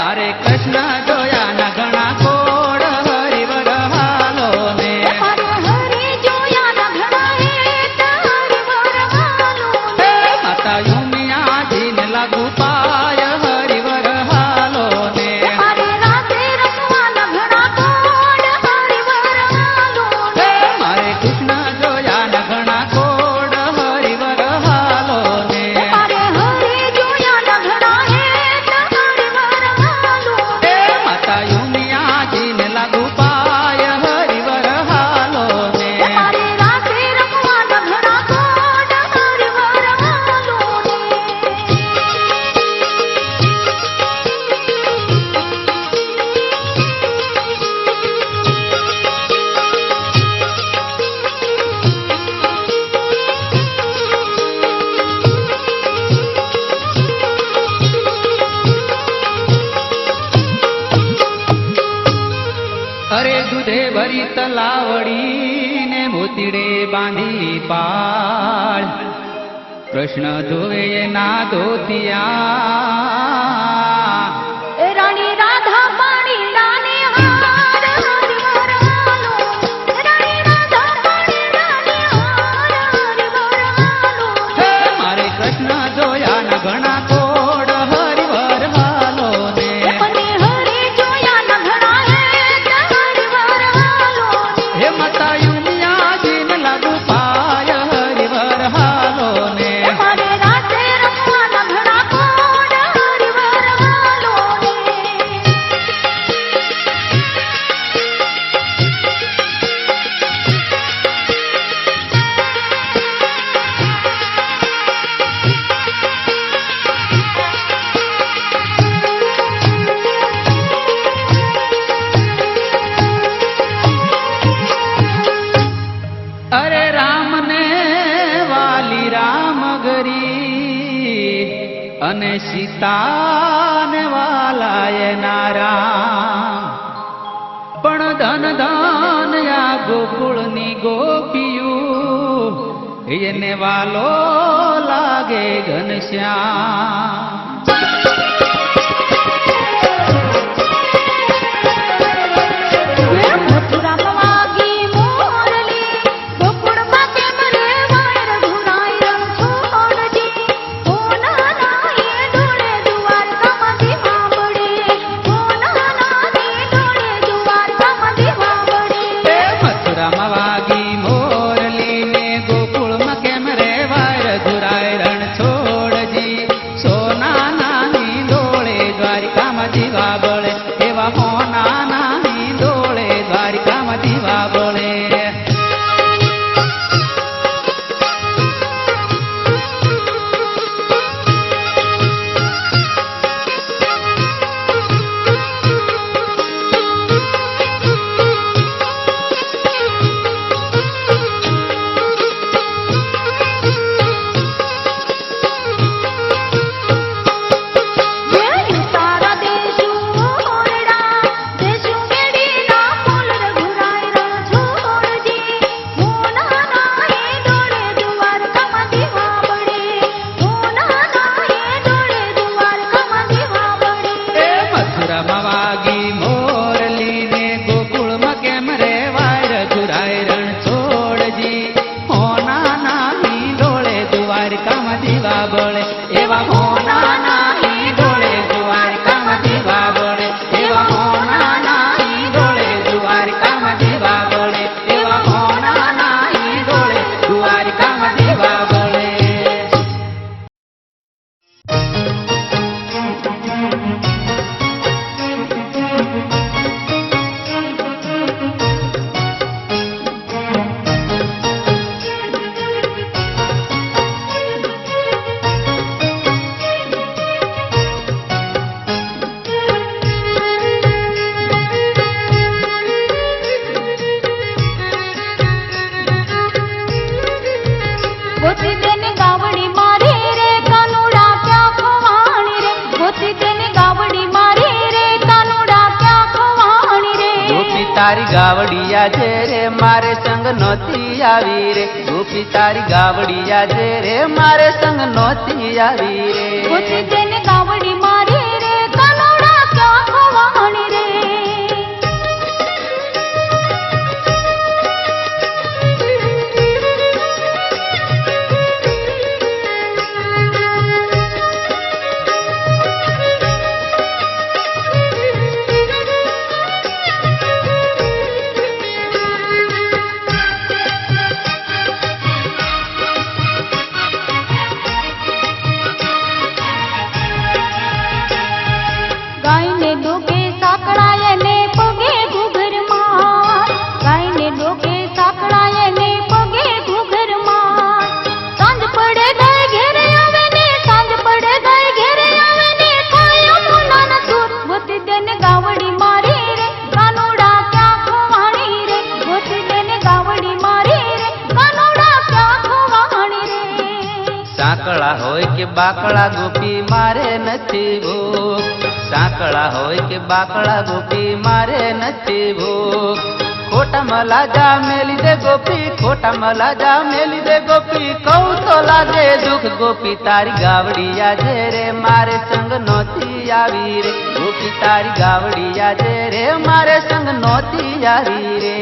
મારે કૃષ્ણ જોયા ના ઘણા કોડ હરિવર હાલો ને મારે હરિ જોયા ના ઘણા હેત હરિવર હાલો ને માતા યુમિયાજી ને લાગુ પાય હરિવર હાલો ને મારે રાતે રમવા ના ઘણા કોડ હરિવર હાલો ને મારે કૃષ્ણ જોયા ના ઘણા કોડ હરિવર હાલો ને મારે હરિ જોયા ના ઘણા હેત હરિવર હાલો ને માતા યુમિયાજી ને લાગુ પાય હરિવર હાલો ને મારે રાતે રમવા ના ઘણા કોડ હરિવર હાલો ને અરે દૂધે ભરી તલાવડી ને મોતીડે બાંધી પાળ કૃષ્ણ ધોવે ના ધોતિયા રાણી રાધા પાણી રાને હાર હરિવર હાલો રાણી રાધા પાણી રાને હાર હરિવર હાલો મારે કૃષ્ણ જોયા ના ઘણા કોડ હરિવર હાલો ને મને હરિ જોયા ના ઘણા હેત હરિવર હાલો હે માતા યુમિયાજી ને લાગુ પાય હરિવર હાલો ને મારે રાતે રમવા ના ઘણા કોડ હરિવર હાલો અરે રામ ને વાલી રામ ગરી અને સીતા ને વાલાય નારામ પણ ધન ધન યા ગોકુળની ગોપીયું એને વાલો લાગે ઘનશ્યામ મથુરામાં વાગી મોરલી ગોકુળમાં કેમ રે વાયર ધુરાય રંગ છોડજી ઓ નાના એ ડોળે દ્વારકામાં દીવા બળે ઓ નાના એ ડોળે દ્વારકામાં દીવા બળે મથુરામાં વાગી મોરલી ને ગોકુળમાં કેમ રે વાયર ધુરાય રણ છોડજી સોના નાની ડોળે દ્વારિકામાં દીવા બળે એવા હોના નાની ડોળે દ્વારિકામાં દીવા બળે તારા દેશું ઓરડા દેશું મેડીના ફૂલ રઘુરાય રણ છોડજી ઓ નાના એ ડોળે દ્વારકામાં દીવા બળે ઓ નાના એ ડોળે દ્વારકામાં દીવા બળે મથુરામાં વાગી મોરલી ને ગોકુળમાં કેમ રે વાયર ધુરાય રણ છોડજી હોના નાની ડોળે દ્વારિકામાં દીવા બળે એવા હોના નાની ડોળે દ્વારિકામાં દીવા બળે એવા હોના નાની ડોળે દ્વારિકામાં દીવા બળે એવા હોના નાની ડોળે દ્વારિકામાં દીવા બળે ગોતી તેને ગાવડી મારી રે કાનુડા ક્યાં ખવાણી રે ગોતી તેને ગાવડી મારી રે કાનુડા ક્યાં ખવાણી રે ગોપી તારી ગાવડિયા છે રે મારે સંગ નોતી આવી રે ગોપી તારી ગાવડિયા છે રે મારે સંગ નોતી આવી રે ગોતી તેને ગાવડી મારી રે કાનુડા ક્યાં કે બાકડા ગોપી મારે નથી ભૂખ, સાંકળા હોય કે બાકડા ગોપી મારે નથી ભૂખ. ખોટામાં લાજા મેલી દે ગોપી, ખોટામાં લાજા મેલી દે ગોપી, કહું તો લાગે દુઃખ ગોપી તારી ગાવડી આજે રે મારે સંગ નહોતી આવી રે, ગોપી તારી ગાવડી આજે રે મારે સંગ નહોતી આવી રે.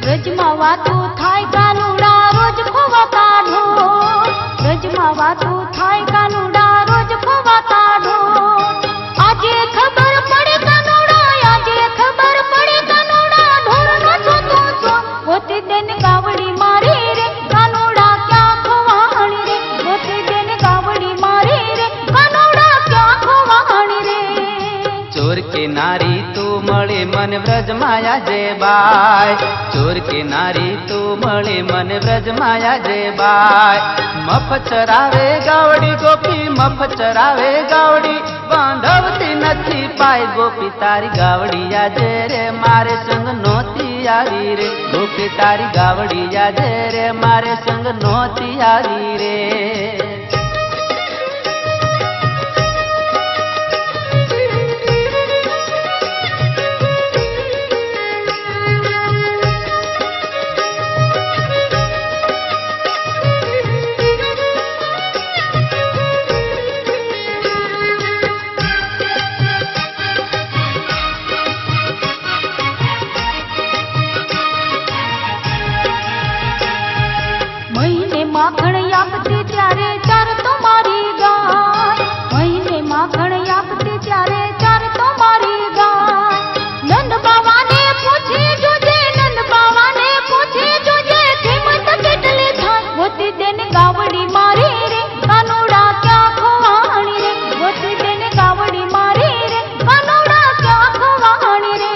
રજમાં વાતું થાય કાનુડા રોજ ખોવા કાઢો, રજમાં વાતું થાય કાનુડા રોજ ખોવા કાઢો. આજે ખબર પડે કાનુડા, આજે ખબર પડે કાનુડા, ઢોરનો છો તું છો, ગોતી દેને ગાવડી મારી રે કાનુડા ક્યાં ખોવાણી રે, ગોતી દેને ગાવડી મારી રે કાનુડા ક્યાં ખોવાણી રે. ચોર કે નારી તું મળે મને વ્રજ માયા જે બાય, ચોર કે નારી તું મળે મને વ્રજ માયા જે બાય. મફત ચરાવે ગાવડી ગોપી, મફત ચરાવે ગાવડી, બાંધવતી નથી પાય ગોપી તારી ગાવડી આજે રે મારે સંગ નહોતી આવી રે, ગોપી તારી ગાવડી આજે રે મારે સંગ નહોતી આવી રે. મહિને માખણ આપતી ત્યારે ચાર તો મારી ગાય, મહિને માખણ આપતી ત્યારે ચાર તો મારી ગાય. નંદ બાવાને પૂછી જોજે, નંદ બાવાને પૂછી જોજે, કિંમત કેટલી થાય, ગોતી દેને ગાવડી મારી રે કાનુડા ક્યાં ખોવાણી રે, ગોતી દેને ગાવડી મારી રે કાનુડા ક્યાં ખોવાણી રે.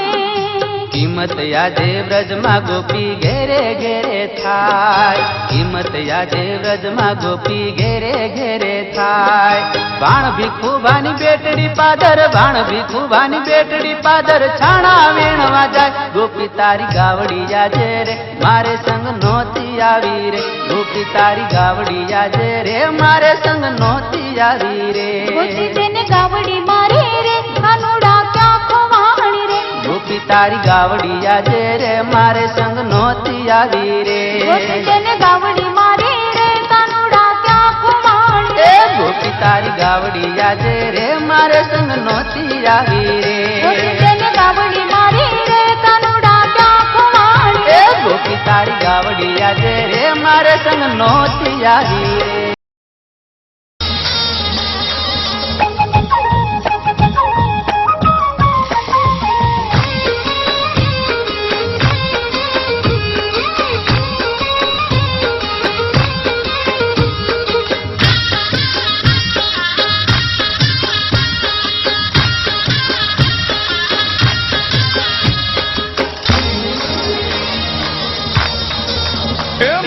કિંમત યાદે વ્રજમાં ગોપી ઘેરે ઘેરે થાય, કિંમત યાદે વ્રજમાં ગોપી ઘેરે ઘેરે થાય. ભાણ ભીખુભાની બેટડી પાદર, ભાણ ભીખુભાની બેટડી પાદર, છાણા વીણવા જાય ગોપી તારી ગાવડી આજે રે મારે સંગ નહોતી આવી રે, ગોપી તારી ગાવડી આજે રે મારે સંગ નહોતી આવી રે. ગોતી દેને ગાવડી મારી રે કાનુડા ક્યાં ખોવાણી રે, ગોપી તારી ગાવડી આજે રે મારે સંગ નહોતી આવી રે. ગોતી દેને ગાવડી મારી રે કાનુડા ક્યાં ખોવાણી રે, ગોપી તારી ગાવડી આજે રે મારે સંગ નહોતી આવી ગોતી રે. દેને ગાવડી મારી રે કાનુડા ક્યાં ખોવાણી રે. ગોપી તારી ગાવડી આજે રે મારે સંગ નહોતી આવી રે.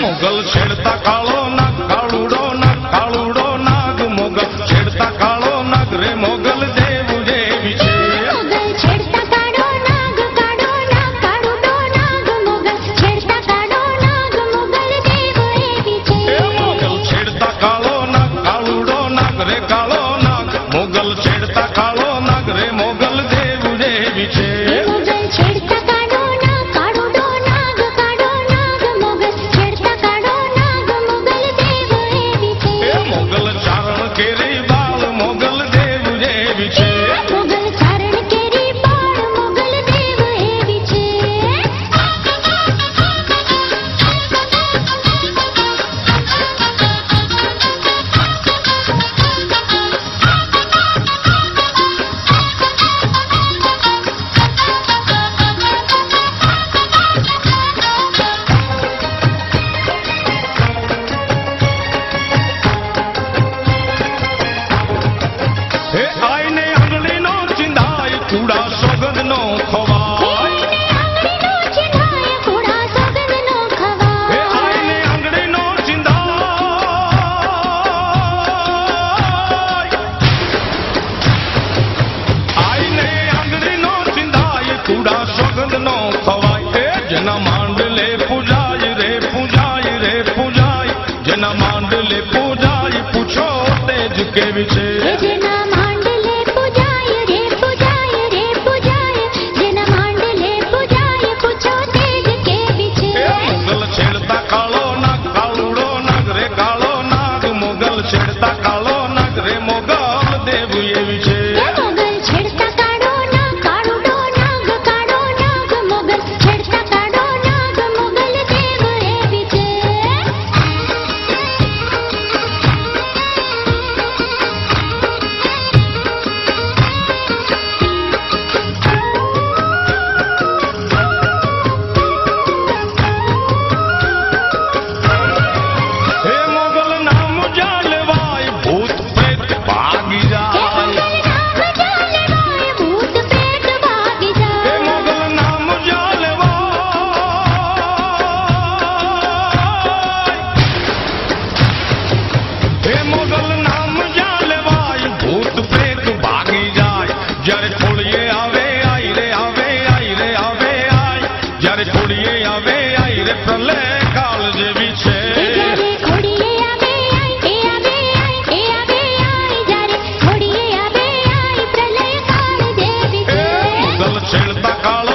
મોગલ છેડતા કાળો નાગ, કાળુડો નાગ, કાળુડો નાગ, મોગલ છેડતા કાળો નાગ રે મોગલ દેવ જેવી છે. મોગલ છેડતા કાળો નાગ, કાળો નાગ, કાળુડો નાગ, મોગલ છેડતા કાળો નાગ, મોગલ દેવ એવી છે. મોગલ છેડતા કાળો નાગ, કાળુડો નાગ રે કાળો નાગ, મોગલ છેડતા કાળો નાગ રે મોગલ દેવ જેવી છે. મોગલ છેડતા કાળો નાગ, કાળુડો નાગ, કાળો નાગ, મોગલ છેડતા કાળો નાગ, મોગલ જેના માંડલે પૂજાય રે પૂજાય રે પૂજાય જેના માંડલે પૂજાય પૂછો તેજ કેવી છે જેના માંડલે પૂજાય રે પૂજાય રે પૂજાય જેના માંડલે પૂજાય પૂછો તેજ કેવી છે મોગલ છેડતા કાળો નાગ કાળુડો નાગ રે કાળો નાગ મોગલ છેડતા કાળો નાગ રે મોગલ દેવ એવી છે મોગલ છેડતા કાળો નાગ કાળુડો નાગ કાળો નાગ મોગલ છેડતા કાળો નાગ મોગલ દેવ એવી છે હે મોગલ નામ જાલવાય ભૂત પ્રેત ભાગી જાય નામ ચાલવાય ભૂત પ્રેત ભાગી હે જાય મોગલ નામ જાલવાય હે મોગલ નામ જાલવાય ભૂત પ્રેત ભાગી જાય જ્યારે ખોળીએ આવે આઈ રે આવે આઈ રે આવે આઈ જ્યારે ખોળીએ આવે આઈ રે પ્રલય કાળ જેવી છે જ્યારે ખોડીએ આવે આઈ એ આવે આઈ એ આવે આઈ જ્યારે ખોડીએ આવે આઈ પ્રલય કાળ દેવી છે મોગલ છેડતા કાળો